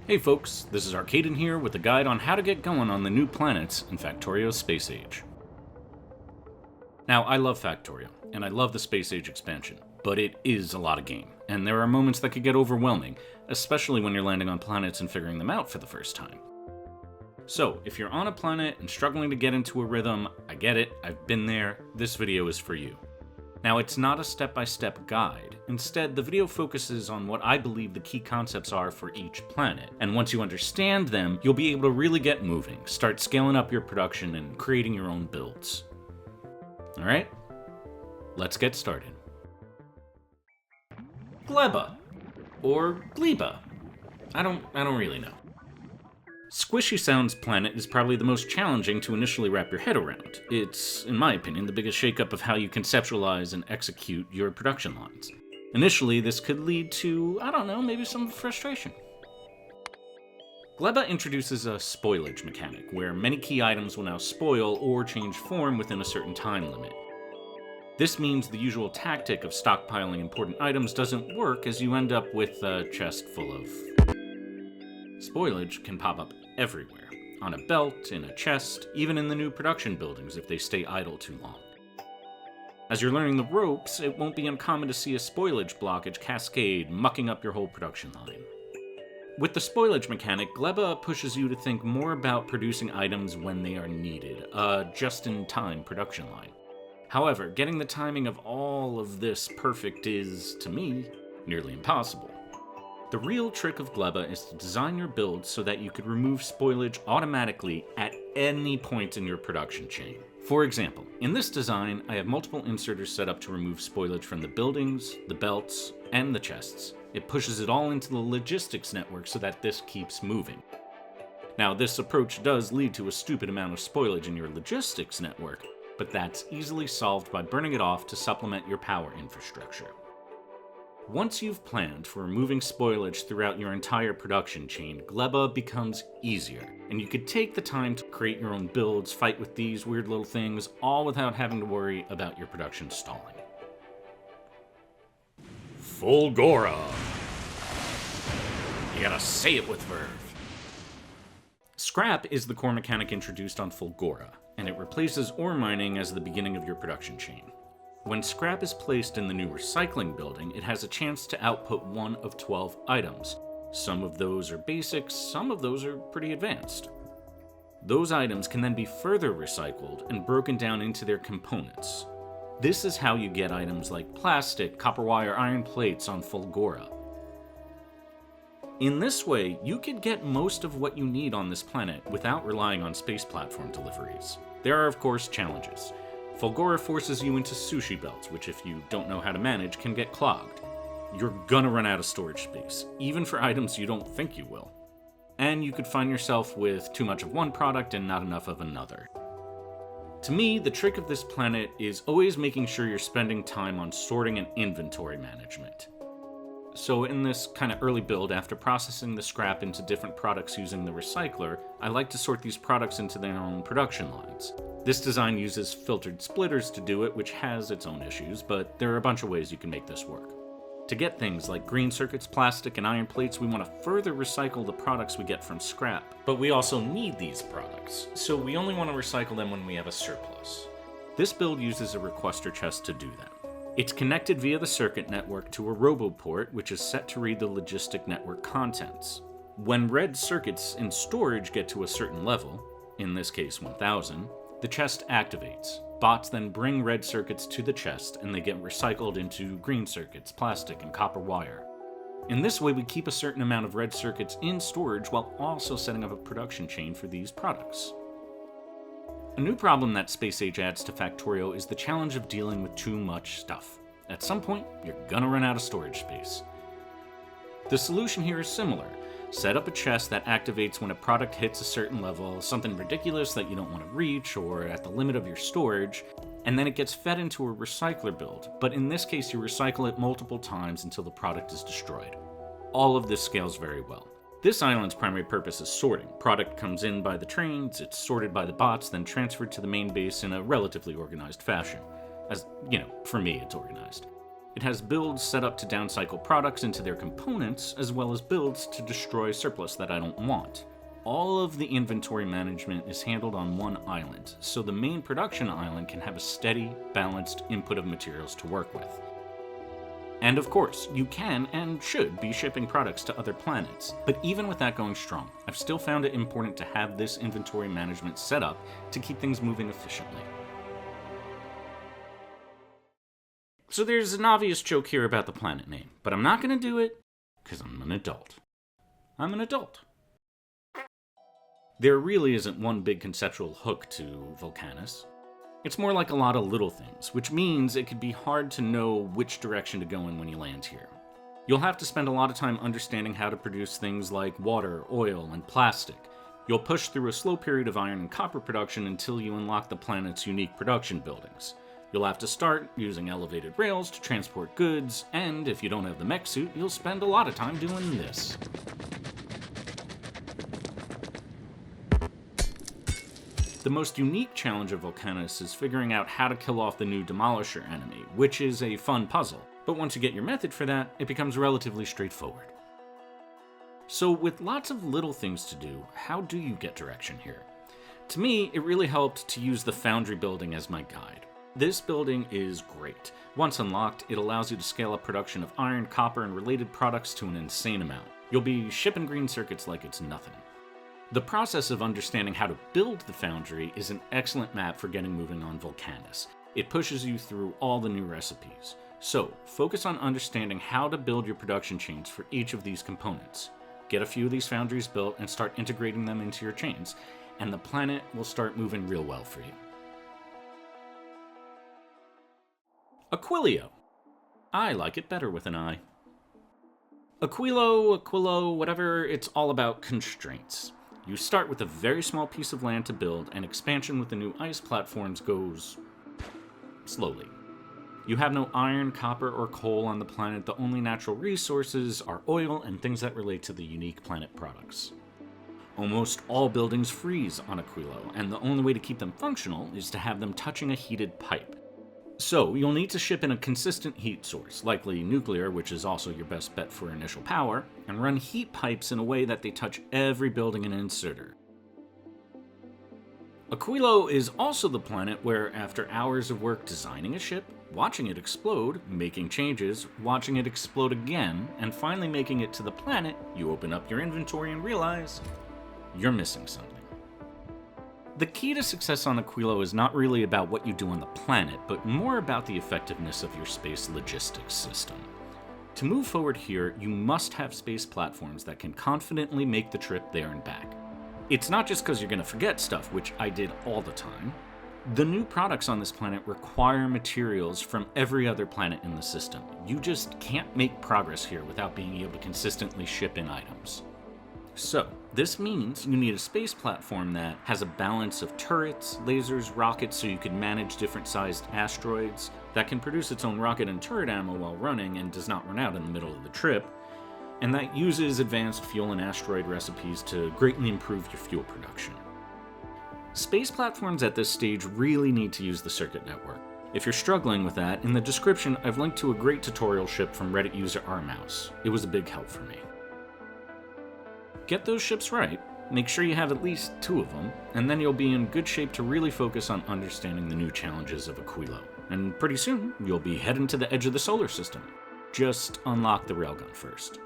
Hey folks, this is Arcaden here with a guide on how to get going on the new planets in Factorio Space Age. Now, I love Factorio, and I love the Space Age expansion, but it is a lot of game, and there are moments that could get overwhelming, especially when you're landing on planets and figuring them out for the first time. So, if you're on a planet and struggling to get into a rhythm, I get it, I've been there, this video is for you. Now, it's not a step-by-step guide. Instead, the video focuses on what I believe the key concepts are for each planet. And once you understand them, you'll be able to really get moving, start scaling up your production, and creating your own builds. Alright? Let's get started. Gleba. Or Gleba. I don't really know. Squishy Sound's planet is probably the most challenging to initially wrap your head around. It's, in my opinion, the biggest shakeup of how you conceptualize and execute your production lines. Initially, this could lead to, maybe some frustration. Gleba introduces a spoilage mechanic, where many key items will now spoil or change form within a certain time limit. This means the usual tactic of stockpiling important items doesn't work, as you end up with a chest full of... Spoilage can pop up everywhere. On a belt, in a chest, even in the new production buildings if they stay idle too long. As you're learning the ropes, it won't be uncommon to see a spoilage blockage cascade, mucking up your whole production line. With the spoilage mechanic, Gleba pushes you to think more about producing items when they are needed, a just-in-time production line. However, getting the timing of all of this perfect is, to me, nearly impossible. The real trick of Gleba is to design your build so that you could remove spoilage automatically at any point in your production chain. For example, in this design, I have multiple inserters set up to remove spoilage from the buildings, the belts, and the chests. It pushes it all into the logistics network so that this keeps moving. Now, this approach does lead to a stupid amount of spoilage in your logistics network, but that's easily solved by burning it off to supplement your power infrastructure. Once you've planned for removing spoilage throughout your entire production chain, Gleba becomes easier, and you could take the time to create your own builds, fight with these weird little things, all without having to worry about your production stalling. Fulgora. You gotta say it with verve. Scrap is the core mechanic introduced on Fulgora, and it replaces ore mining as the beginning of your production chain. When scrap is placed in the new recycling building, it has a chance to output one of 12 items. Some of those are basics, some of those are pretty advanced. Those items can then be further recycled and broken down into their components. This is how you get items like plastic, copper wire, iron plates on Fulgora. In this way, you could get most of what you need on this planet without relying on space platform deliveries. There are, of course, challenges. Fulgora forces you into sushi belts, which if you don't know how to manage, can get clogged. You're gonna run out of storage space, even for items you don't think you will. And you could find yourself with too much of one product and not enough of another. To me, the trick of this planet is always making sure you're spending time on sorting and inventory management. So in this kind of early build, after processing the scrap into different products using the recycler, I like to sort these products into their own production lines. This design uses filtered splitters to do it, which has its own issues, but there are a bunch of ways you can make this work. To get things like green circuits, plastic, and iron plates, we want to further recycle the products we get from scrap. But we also need these products, so we only want to recycle them when we have a surplus. This build uses a requester chest to do that. It's connected via the circuit network to a roboport, which is set to read the logistic network contents. When red circuits in storage get to a certain level, in this case 1000, the chest activates. Bots then bring red circuits to the chest, and they get recycled into green circuits, plastic, and copper wire. In this way, we keep a certain amount of red circuits in storage while also setting up a production chain for these products. A new problem that Space Age adds to Factorio is the challenge of dealing with too much stuff. At some point, you're gonna run out of storage space. The solution here is similar. Set up a chest that activates when a product hits a certain level, something ridiculous that you don't want to reach or at the limit of your storage, and then it gets fed into a recycler build, but in this case you recycle it multiple times until the product is destroyed. All of this scales very well. This island's primary purpose is sorting. Product comes in by the trains, it's sorted by the bots, then transferred to the main base in a relatively organized fashion. As, for me, it's organized. It has builds set up to downcycle products into their components, as well as builds to destroy surplus that I don't want. All of the inventory management is handled on one island, so the main production island can have a steady, balanced input of materials to work with. And of course, you can and should be shipping products to other planets, but even with that going strong, I've still found it important to have this inventory management set up to keep things moving efficiently. So there's an obvious joke here about the planet name, but I'm not going to do it because I'm an adult. I'm an adult. There really isn't one big conceptual hook to Vulcanus. It's more like a lot of little things, which means it could be hard to know which direction to go in when you land here. You'll have to spend a lot of time understanding how to produce things like water, oil, and plastic. You'll push through a slow period of iron and copper production until you unlock the planet's unique production buildings. You'll have to start using elevated rails to transport goods, and if you don't have the mech suit, you'll spend a lot of time doing this. The most unique challenge of Vulcanus is figuring out how to kill off the new Demolisher enemy, which is a fun puzzle, but once you get your method for that, it becomes relatively straightforward. So with lots of little things to do, how do you get direction here? To me, it really helped to use the Foundry building as my guide. This building is great. Once unlocked, it allows you to scale up production of iron, copper, and related products to an insane amount. You'll be shipping green circuits like it's nothing. The process of understanding how to build the Foundry is an excellent map for getting moving on Vulcanus. It pushes you through all the new recipes. So, focus on understanding how to build your production chains for each of these components. Get a few of these foundries built and start integrating them into your chains, and the planet will start moving real well for you. Aquilo. I like it better with an I. Aquilo, whatever, it's all about constraints. You start with a very small piece of land to build, and expansion with the new ice platforms goes slowly. You have no iron, copper, or coal on the planet. The only natural resources are oil and things that relate to the unique planet products. Almost all buildings freeze on Aquilo, and the only way to keep them functional is to have them touching a heated pipe. So, you'll need to ship in a consistent heat source, likely nuclear, which is also your best bet for initial power, and run heat pipes in a way that they touch every building and inserter. Aquilo is also the planet where, after hours of work designing a ship, watching it explode, making changes, watching it explode again, and finally making it to the planet, you open up your inventory and realize you're missing something. The key to success on Aquilo is not really about what you do on the planet, but more about the effectiveness of your space logistics system. To move forward here, you must have space platforms that can confidently make the trip there and back. It's not just because you're going to forget stuff, which I did all the time. The new products on this planet require materials from every other planet in the system. You just can't make progress here without being able to consistently ship in items. So, this means you need a space platform that has a balance of turrets, lasers, rockets so you can manage different sized asteroids, that can produce its own rocket and turret ammo while running and does not run out in the middle of the trip, and that uses advanced fuel and asteroid recipes to greatly improve your fuel production. Space platforms at this stage really need to use the circuit network. If you're struggling with that, in the description I've linked to a great tutorial ship from Reddit user rmouse. It was a big help for me. Get those ships right, make sure you have at least 2 of them, and then you'll be in good shape to really focus on understanding the new challenges of Aquilo. And pretty soon, you'll be heading to the edge of the solar system. Just unlock the railgun first.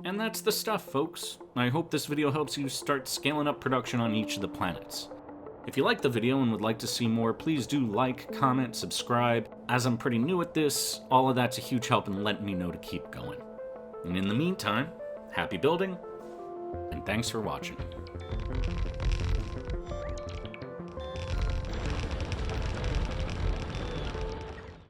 And that's the stuff, folks. I hope this video helps you start scaling up production on each of the planets. If you liked the video and would like to see more, please do like, comment, subscribe. As I'm pretty new at this, all of that's a huge help in letting me know to keep going. And in the meantime, happy building, and thanks for watching.